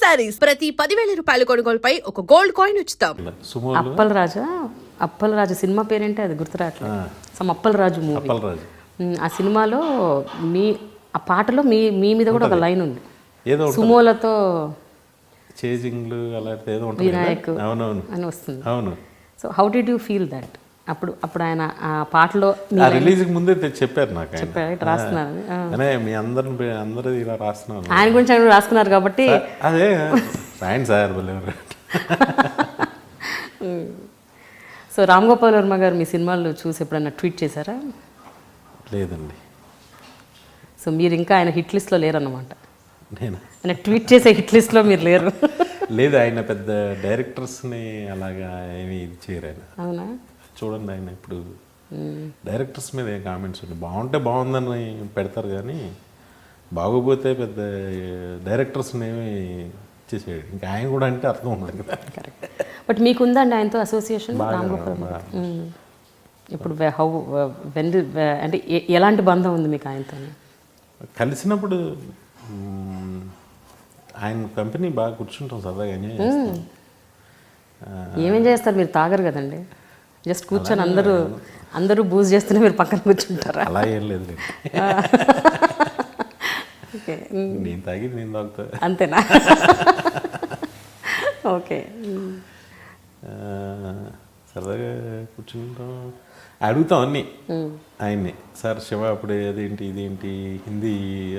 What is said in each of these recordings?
శారీస్ ప్రతి 10,000 రూపాయల కొనుగోలుపై ఒక గోల్డ్ కాయిన్ ఉచితం. అప్పలరాజు సినిమా పేరేంటే అది గుర్తురాట్లేదు. Some Appalaraju movie. ఆ సినిమాలో ఆ పాటలో మీ మీద కూడా ఒక లైన్ ఉంది, సుమోలతో చేజింగ్లు అలాంటి ఏదో ఉంటుంది, వినాయక్ అని వస్తుంది. అవును. So how did you feel that? అప్పుడు ఆయన ఆ పాటలో రిలీజ్ ముందే చెప్పారు నాకు, చెప్పారు రాస్తున్నారు మీ అందరూ ఇలా రాస్తున్నారు, ఆయన గురించి ఆయన రాసుకున్నారు కాబట్టి అదే రాయండి సార్. సో రామ్ గోపాల్ వర్మ గారు మీ సినిమాలు చూసి ఎప్పుడైనా ట్వీట్ చేశారా? లేదండి. సో మీరు ఇంకా ఆయన హిట్ లిస్ట్లో లేరన్నమాట. నేను ఆయన ట్వీట్ చేసే హిట్ లిస్ట్లో మీరు లేరు. లేదు, ఆయన పెద్ద డైరెక్టర్స్ని అలాగా ఏమి ఇది చేయరు ఆయన. అవునా? చూడండి, ఆయన ఇప్పుడు డైరెక్టర్స్ మీద ఏం కామెంట్స్ ఉంటాయి, బాగుంటే బాగుందని పెడతారు కానీ బాగోపోతే పెద్ద డైరెక్టర్స్ని ఏమి చేసేది. ఇంకా ఆయన కూడా అంటే అర్థం ఉండదు కదా. కరెక్ట్. బట్ మీకుందండి ఆయనతో అసోసియేషన్? రామ్ గోపాల్ ఇప్పుడు హౌ అంటే ఎలాంటి బంధం ఉంది మీకు ఆయనతో? కలిసినప్పుడు ఆయన కంపెనీ బాగా కూర్చుంటాం, సరదాగా ఎంజాయ్ చేస్తాం. ఏమేం చేస్తారు? మీరు తాగరు కదండి, జస్ట్ కూర్చొని అందరూ బూజ్ చేస్తూనే మీరు పక్కన కూర్చుంటారా? అలా ఏం లేదు, నేను తాగి నేను తాగుతా, అంతేనా? ఓకే. సరదాగా కూర్చుంటాం, అడుగుతాం అన్నీ ఆయన్ని. సార్ శివ అప్పుడే అదేంటి ఇదేంటి హిందీ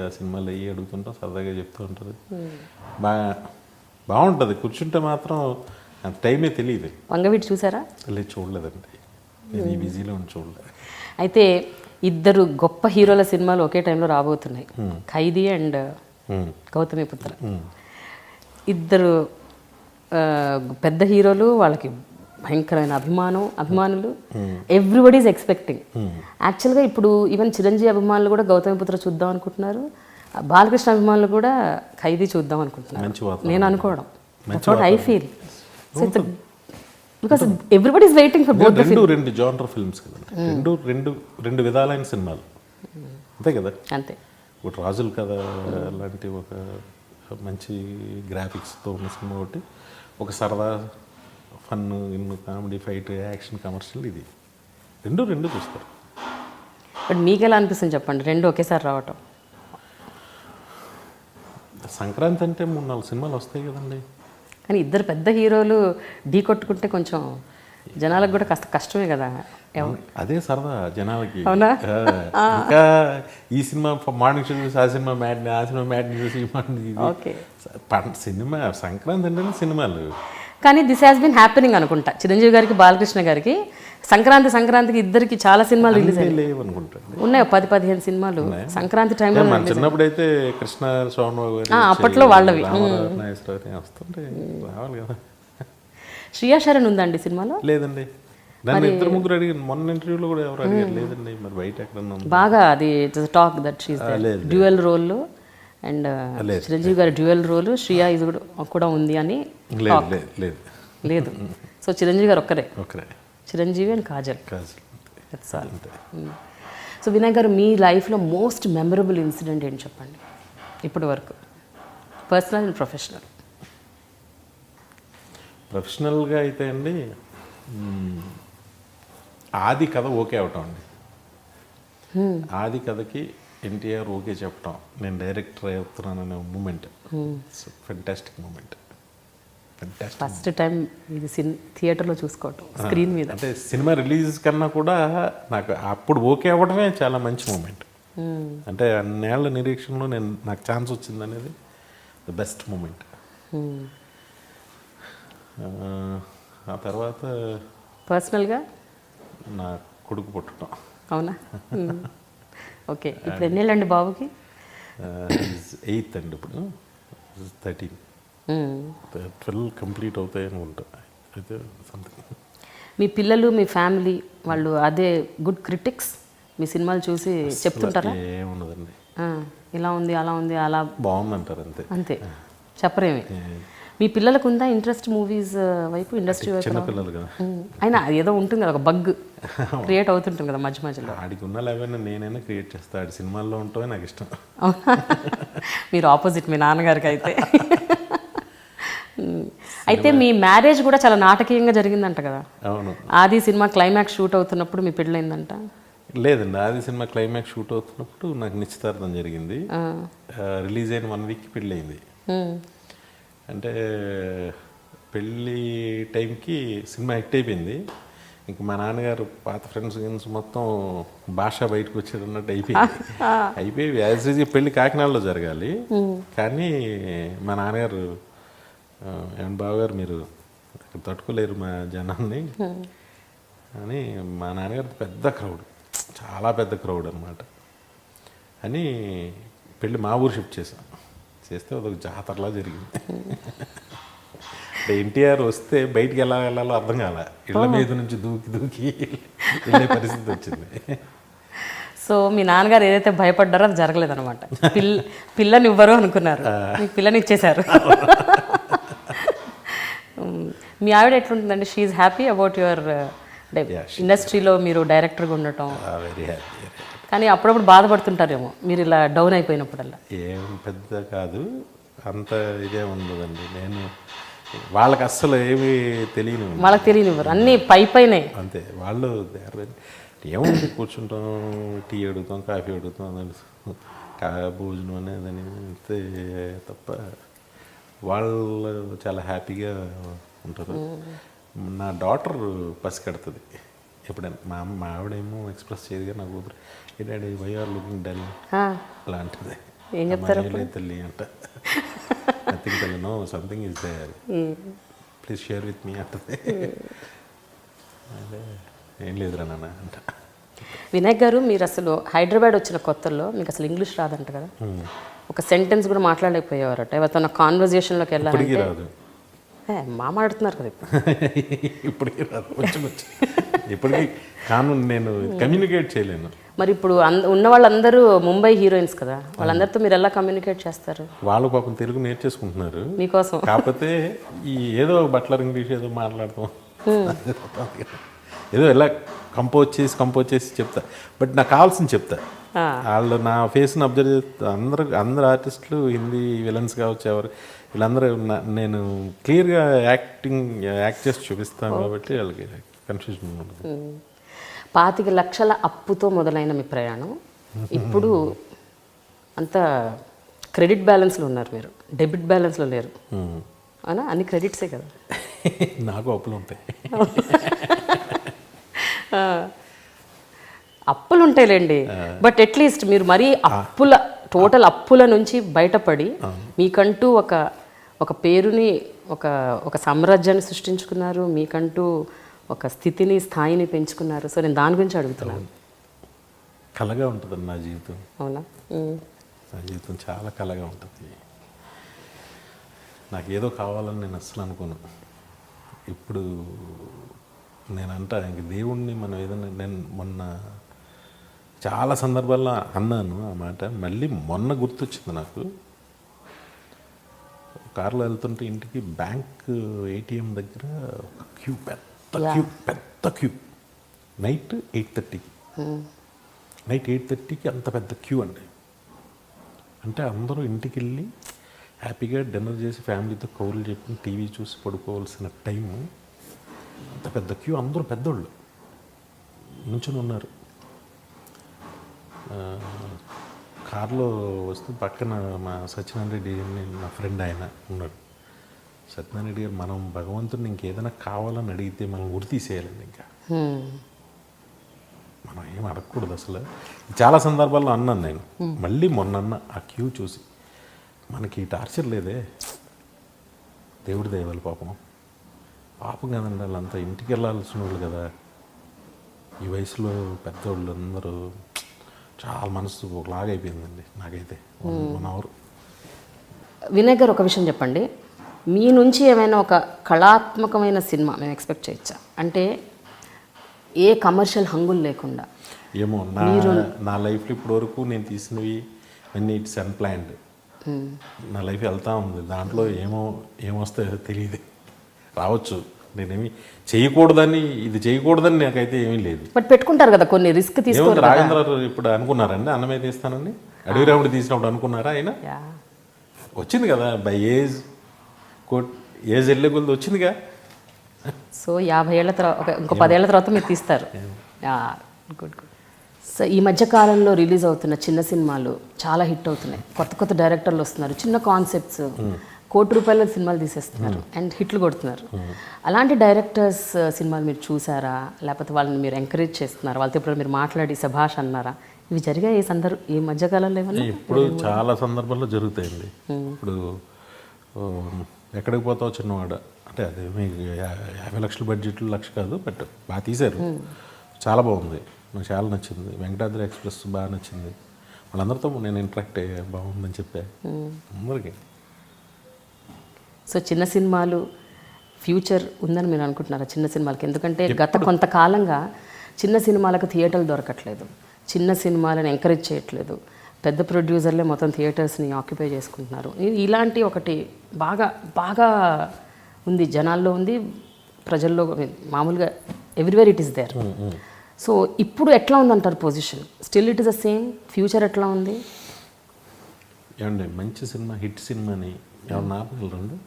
ఆ సినిమాలు అయ్యి అడుగుతుంటాం, సరదాగా చెప్తూ ఉంటారు. బాగుంటుంది కూర్చుంటే మాత్రం టైమే తెలియదు. వంగవీటి చూసారా? లేదు, చూడలేదండి, నేను ఈ బిజీలో చూడలేదు. అయితే ఇద్దరు గొప్ప హీరోల సినిమాలు ఒకే టైంలో రాబోతున్నాయి, ఖైదీ అండ్ గౌతమిపుత్ర. ఇద్దరు పెద్ద హీరోలు, వాళ్ళకి భయంకరమైన అభిమానులు. Everybody is expecting. యాక్చువల్గా ఇప్పుడు ఈవెన్ చిరంజీవి అభిమానులు కూడా గౌతమిపుత్ర చూద్దాం అనుకుంటున్నారు, బాలకృష్ణ అభిమానులు కూడా ఖైదీ చూద్దాం అనుకుంటున్నారు. నేను అనుకోవడం, I feel because everybody is waiting for both the films. రెండు జానర్ ఫిల్మ్స్ కదండి, రెండు విధాలైన సినిమాలు, అంతే కదా. అంతే. ఒకటి రాజుల కథ లాంటి ఒక మంచి గ్రాఫిక్స్తో ఉన్న సినిమా, ఒకటి ఒక సరదా fun comedy fight action commercial. ఇది రెండు చూస్తారు. బట్ మీకు ఎలా అనిపిస్తుంది చెప్పండి, రెండు ఒకేసారి రావటం? సంక్రాంతి అంటే 3-4 సినిమాలు వస్తాయి కదండి. కానీ ఇద్దరు పెద్ద హీరోలు ఢీ కొట్టుకుంటే కొంచెం జనాలకు కూడా కాస్త కష్టమే కదా. అదే సరదా జనాలకి. అవునా? ఇంకా ఈ సినిమా మార్నింగ్ షో చూసి ఆ సినిమా మ్యాట్ని చూసి ఓకే. సినిమా సంక్రాంతి అంటే సినిమాలు. కానీ దిస్ హ్యాస్ బీన్ హ్యాపెనింగ్ అనుకుంటా, చిరంజీవి గారికి బాలకృష్ణ గారికి సంక్రాంతికి ఇద్దరికి చాలా సినిమాలు రిలీజ్ లేవు అనుకుంటా, ఉన్నాయి 10-15 సినిమాలు సంక్రాంతి టైంలో. చిన్నప్పుడు అయితే కృష్ణ సోమబాబు అప్పట్లో వాళ్ళవి వస్తుంటే రావాలి కదా. శ్రియా శరణ్ ఉందండి సినిమాలో? లేదండి, నన్ను 2-3 అడిగారు మొన్న ఇంటర్వ్యూలో కూడా, ఎవరు అడిగారు? లేదండి. మరి బయట ఎక్కడ బాగా అది talk that she's dual role and Chiranjeevi గారి డ్యూయల్ రోల్, శ్రియా ఇది కూడా ఉంది అని. లేదు. సో చిరంజీవి గారు ఒక్కరే, చిరంజీవి అండ్ కాజల్. సో వినాయక్ గారు, మీ లైఫ్లో మోస్ట్ మెమరబుల్ ఇన్సిడెంట్ ఏంటి చెప్పండి ఇప్పటి వరకు, పర్సనల్ అండ్ ప్రొఫెషనల్? ప్రొఫెషనల్గా అయితే అండి, ఆది కథ ఓకే అవటం అండి. ఆది కథకి ఎన్టీఆర్ ఓకే చెప్పటం, నేను డైరెక్టర్ అవుతున్నాను అనే moment, fantastic moment. First time ఇది థియేటర్లో చూసుకోవటం, స్క్రీన్ మీద. అంటే సినిమా రిలీజ్ కన్నా కూడా నాకు అప్పుడు ఓకే అవ్వడమే చాలా మంచి మూమెంట్. అంటే అన్నేళ్ల నిరీక్షణలో నాకు ఛాన్స్ వచ్చింది అనేది ద బెస్ట్ మూమెంట్. ఆ తర్వాత పర్సనల్గా నా కొడుకు పుట్టడం. అవునా? ఓకే. ఇప్పుడు ఎన్నేళ్ళండి బాబుకి? 8th అండి, ఇప్పుడు 13. 12 కంప్లీట్ అవుతాయి అనుకుంటా అయితే సంథింగ్. మీ పిల్లలు, మీ ఫ్యామిలీ వాళ్ళు అదే గుడ్ క్రిటిక్స్? మీ సినిమాలు చూసి చెప్తుంటారా? ఏమున్నదండి, ఇలా ఉంది అలా ఉంది అలా బాగుందంటారు అంతే. చెప్పరేమి. మీ పిల్లలకు ఉందా ఇంట్రెస్ట్ మూవీస్ వైపు, ఇండస్ట్రీ వైపు? చిన్నపిల్లలు కదా, అయినా ఏదో ఉంటుంది కదా, ఒక బగ్ క్రియేట్ అవుతుంటుంది కదా మధ్యలో. ఆడికి ఉన్న లేవైనా నేనైనా క్రియేట్ చేస్తాను, ఆడి సినిమాల్లో ఉంటే నాకు ఇష్టం. మీరు ఆపోజిట్ మీ నాన్నగారికి అయితే. అయితే మీ మ్యారేజ్ కూడా చాలా నాటకీయంగా జరిగిందంట కదా. అవును. ఆది సినిమా క్లైమాక్స్ షూట్ అవుతున్నప్పుడు మీ పెళ్ళైందంట. లేదండి, ఆది సినిమా క్లైమాక్స్ షూట్ అవుతున్నప్పుడు నాకు నిశ్చితార్థం జరిగింది. రిలీజ్ అయిన 1 వీక్ పెళ్ళయింది. అంటే పెళ్ళి టైంకి సినిమా హిట్ అయిపోయింది. ఇంక మా నాన్నగారు పాత ఫ్రెండ్స్ మొత్తం భాష బయటకు వచ్చారన్నట్టు అయిపోయి యాజ్ ఈజ్ పెళ్ళి కాకినాడలో జరగాలి. కానీ మా నాన్నగారు ఏమన్నా బావగారు మీరు తట్టుకోలేరు మా జనాన్ని అని, మా నాన్నగారు పెద్ద క్రౌడ్, చాలా పెద్ద క్రౌడ్ అనమాట అని పెళ్ళి మా ఊరు షిఫ్ట్ చేస్తే అదొక జాతరలా జరిగింది. ఎన్టీఆర్ వస్తే బయటికి ఎలా వెళ్ళాలో అర్థం కాల, ఇళ్ళ మీద నుంచి దూకి వెళ్ళే పరిస్థితి వచ్చింది. సో మీ నాన్నగారు ఏదైతే భయపడ్డారో అది జరగలేదన్నమాట. పిల్లని ఇవ్వరు అనుకున్నారు, మీకు పిల్లని ఇచ్చేశారు. మీ ఆవిడ ఎట్లుంటుందండి? షీఈ్ హ్యాపీ అబౌట్ యువర్ ఇండస్ట్రీలో మీరు డైరెక్టర్గా ఉండటం. Very happy. కానీ అప్పుడప్పుడు బాధపడుతుంటారేమో మీరు ఇలా డౌన్ అయిపోయినప్పుడల్లా. ఏం పెద్ద కాదు, అంత ఇదే ఉండదండి. నేను వాళ్ళకి అస్సలు ఏమి తెలియని, వాళ్ళకి తెలియనివ్వరు, అన్నీ పైనే అంతే. వాళ్ళు ఏముంది, కూర్చుంటాం, టీ అడుగుతాం, కాఫీ అడుగుతాం, భోజనం అనేదని అంతే తప్ప వాళ్ళు చాలా హ్యాపీగా ఉంటారు. నా డాటర్ పసికడుతుంది ఎప్పుడైనా. మా ఆవిడేమో ఎక్స్ప్రెస్ చేయదు కానీ నా కూతురు ఏ daddy why are looking dull అలాంటిది. ఏం చెప్తారు తల్లి అంట, నథింగ్ తల్లి, no something is there, please share with me అంటది. అదే ఏం లేదురా నాన్న అంట. వినాయక్ గారు, మీరు అసలు హైదరాబాద్ వచ్చిన కొత్తల్లో మీకు అసలు ఇంగ్లీష్ రాదంట కదా, ఒక సెంటెన్స్ కూడా మాట్లాడలేకపోయేవారట. ఎవరితో కాన్వర్జేషన్లోకి వెళ్ళాలంటే రాదు, మాట్లాడుతున్నారు కదా ఇప్పటికీ రాదు, కొంచెం ఇప్పటికీ నేను కమ్యూనికేట్ చేయలేను. మరి ఇప్పుడు ఉన్న వాళ్ళందరూ ముంబై హీరోయిన్స్ కదా, వాళ్ళందరితో మీరు ఎలా కమ్యూనికేట్ చేస్తారు? వాళ్ళు పాపం తెలుగు నేర్చేసుకుంటున్నారు మీకోసం. కాకపోతే ఈ ఏదో బట్లర్ ఇంగ్లీష్ ఏదో మాట్లాడతాం, ఏదో ఎలా కంపోజ్ చేసి చెప్తా. బట్ నాకు కావాల్సింది చెప్తా. వాళ్ళు నా ఫేస్ని అబ్జర్వ్ చేస్తా. అందరు ఆర్టిస్టులు హిందీ విలన్స్ కావచ్చు, ఎవరు వీళ్ళందరూ నేను క్లియర్గా యాక్ట్ చేసి చూపిస్తాను కాబట్టి వాళ్ళకి కన్ఫ్యూజన్ ఉండదు. 25 లక్షల అప్పుతో మొదలైన మీ ప్రయాణం ఇప్పుడు అంత క్రెడిట్ బ్యాలెన్స్లో ఉన్నారు మీరు, డెబిట్ బ్యాలెన్స్లో లేరు అవునా? అన్ని క్రెడిట్సే కదా. నాకు అప్పులు ఉంటాయి. అప్పులు ఉంటాయిలేండి, బట్ అట్లీస్ట్ మీరు మరీ టోటల్ అప్పుల నుంచి బయటపడి మీకంటూ ఒక పేరుని, ఒక సామ్రాజ్యాన్ని సృష్టించుకున్నారు, మీకంటూ ఒక స్థితిని, స్థాయిని పెంచుకున్నారు. సో నేను దాని గురించి అడుగుతున్నాను. కలగా ఉంటుంది నా జీవితం. అవునా? నా జీవితం చాలా కలగా ఉంటుంది. నాకు ఏదో కావాలని నేను అస్సలు అనుకోను. ఇప్పుడు నేనంటా ఇంక దేవుణ్ణి మనం ఏదైనా, నేను మొన్న చాలా సందర్భాల్లో అన్నాను ఆ మాట, మళ్ళీ మొన్న గుర్తొచ్చింది నాకు. కారులో వెళ్తుంటే ఇంటికి బ్యాంక్ ఏటీఎం దగ్గర ఒక క్యూ, పెద్ద క్యూ, నైట్ 8:30కి నైట్ 8:30కి అంత పెద్ద క్యూ అండి. అంటే అందరూ ఇంటికి వెళ్ళి హ్యాపీగా డిన్నర్ చేసి ఫ్యామిలీతో కౌర్లు చెప్పుకుని టీవీ చూసి పడుకోవాల్సిన టైము, అంత పెద్ద క్యూ, అందరూ పెద్దోళ్ళు నుంచుని ఉన్నారు. కారులో వస్తూ పక్కన మా సత్యనారాయణ రెడ్డి అని నా ఫ్రెండ్ ఆయన ఉన్నాడు. సత్యనారాయణ రెడ్డి గారు, మనం భగవంతుడిని ఇంకేదైనా కావాలని అడిగితే మనం గురి తీసేయాలండి, ఇంకా మనం ఏం అడగకూడదు అసలు. చాలా సందర్భాల్లో అన్నాను నేను, మళ్ళీ మొన్న ఆ క్యూ చూసి మనకి టార్చర్ లేదే, దేవుడి దయవల్ల పాపం కదండి, వాళ్ళంతా ఇంటికి వెళ్ళాల్సిన వాళ్ళు కదా. ఈ వయసులో పెద్దవాళ్ళు అందరూ చాలా మనసు ఒకలాగా అయిపోయిందండి నాకైతే 1 అవర్. వినయ్ గారు, ఒక విషయం చెప్పండి, మీ నుంచి ఏమైనా ఒక కళాత్మకమైన సినిమా మేము ఎక్స్పెక్ట్ చేయొచ్చా? అంటే ఏ కమర్షియల్ హంగులు లేకుండా. ఏమో నా లైఫ్లో ఇప్పటి వరకు నేను తీసినవి అన్నీ ఇట్స్ అన్ప్లాన్డ్. నా లైఫ్ వెళ్తూ ఉంది, దాంట్లో ఏమొస్తాయో తెలియదు, రావచ్చు. నేనేమి చేయకూడదని, ఇది చేయకూడదని నాకైతే ఏమీ లేదు. బట్ పెట్టుకుంటారు కదా కొన్ని రిస్క్ తీసుకోవాలి. రాజేంద్ర ఇప్పుడు అనుకున్నారండి అన్నమే తీస్తానని, అడవి రాముడు తీసినప్పుడు అనుకున్నారా? ఆయన వచ్చింది కదా, బై ఏజ్ ఏజ్ వెళ్ళే కొద్ది వచ్చిందిగా. సో 50 ఏళ్ల తర్వాత ఇంకో 10 ఏళ్ల తర్వాత మీరు తీస్తారు. Good good. సో ఈ మధ్య కాలంలో రిలీజ్ అవుతున్న చిన్న సినిమాలు చాలా హిట్ అవుతున్నాయి. కొత్త కొత్త డైరెక్టర్లు వస్తున్నారు, చిన్న కాన్సెప్ట్స్, ₹1,00,00,000 సినిమాలు తీసేస్తున్నారు అండ్ హిట్లు కొడుతున్నారు. అలాంటి డైరెక్టర్స్ సినిమాలు మీరు చూసారా, లేకపోతే వాళ్ళని మీరు ఎంకరేజ్ చేస్తున్నారా, వాళ్ళతో ఇప్పుడు మీరు మాట్లాడి సభాష్ అన్నారా? ఇవి జరిగాయి ఈ మధ్యకాలంలో ఏమన్నా? ఇప్పుడు చాలా సందర్భాల్లో జరుగుతాయండి. ఇప్పుడు ఎక్కడికి పోతావు చిన్నవాడు అంటే అదే మీకు 50 లక్షల బడ్జెట్లు 1,00,000 కాదు, బట్ బాగా తీశారు, చాలా బాగుంది, నాకు చాలా నచ్చింది. వెంకటాద్రి ఎక్స్ప్రెస్ బాగా నచ్చింది. వాళ్ళందరితో నేను ఇంటరాక్ట్ అయ్యా, బాగుందని చెప్పా అందరికీ. సో చిన్న సినిమాలు ఫ్యూచర్ ఉందని మీరు అనుకుంటున్నారా చిన్న సినిమాలకి? ఎందుకంటే గత కొంతకాలంగా చిన్న సినిమాలకు థియేటర్లు దొరకట్లేదు, చిన్న సినిమాలను ఎంకరేజ్ చేయట్లేదు, పెద్ద ప్రొడ్యూసర్లే మొత్తం థియేటర్స్ని ఆక్యుపై చేసుకుంటున్నారు. ఇలాంటి ఒకటి బాగా బాగా ఉంది, జనాల్లో ఉంది, ప్రజల్లో మామూలుగా everywhere it is there. So ఇప్పుడు ఎట్లా ఉందంటారు position? Still it is the same? Future ఎట్లా ఉంది? ఏమండి మంచి సినిమా, హిట్ సినిమాని ఎవరు ఆపగలరండి?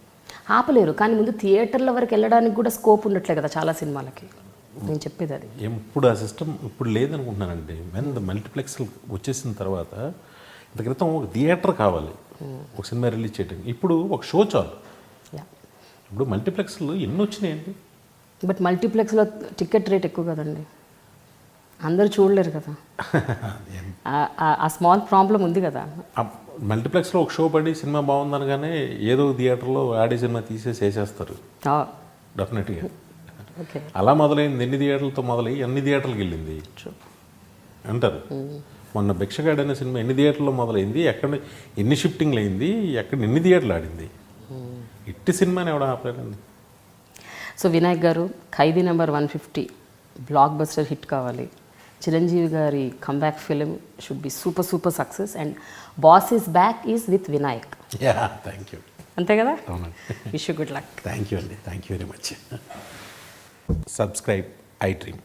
ఆపలేరు, కానీ ముందు థియేటర్ల వరకు వెళ్ళడానికి కూడా స్కోప్ ఉండట్లే కదా చాలా సినిమాలకి. నేను చెప్పేది అది. ఇప్పుడు ఆ సిస్టమ్ ఇప్పుడు లేదనుకుంటున్నానండి. వెన్ ద మల్టీప్లెక్స్ వచ్చేసిన తర్వాత ఇంత క్రితం ఒక థియేటర్ కావాలి ఒక సినిమా రిలీజ్ చేయడానికి, ఇప్పుడు ఒక షో చాలు. ఇప్పుడు మల్టీప్లెక్స్లు ఎన్ని వచ్చినాయండి? బట్ మల్టీప్లెక్స్లో టికెట్ రేట్ ఎక్కువ కదండి, అందరూ చూడలేరు కదా. ఆ స్మాల్ ప్రాబ్లం ఉంది కదా. మల్టీప్లెక్స్లో ఒక షో పడి సినిమా బాగుందనగానే ఏదో థియేటర్లో ఆడే సినిమా తీసేసి వేసేస్తారు డెఫినెట్గా. అలా మొదలైంది, ఎన్ని థియేటర్లతో మొదలై ఎన్ని థియేటర్లకు వెళ్ళింది అంటారు. మొన్న భిక్షగాడు అనే సినిమా ఎన్ని థియేటర్లో మొదలైంది, ఎక్కడ ఎన్ని షిఫ్టింగ్లు అయింది, ఎక్కడ ఎన్ని థియేటర్లు ఆడింది. ఇట్టి సినిమాని ఎవడ ఆపలేదండి. సో వినాయక్ గారు, Khaidi number 150 blockbuster hit కావాలి, చిరంజీవి గారి comeback film should be super super success, and boss is back is with Vinayak. Thank you. అంతే కదా? అవునండి. Wish you good luck. Thank you అండి, thank you very much. Subscribe I dream.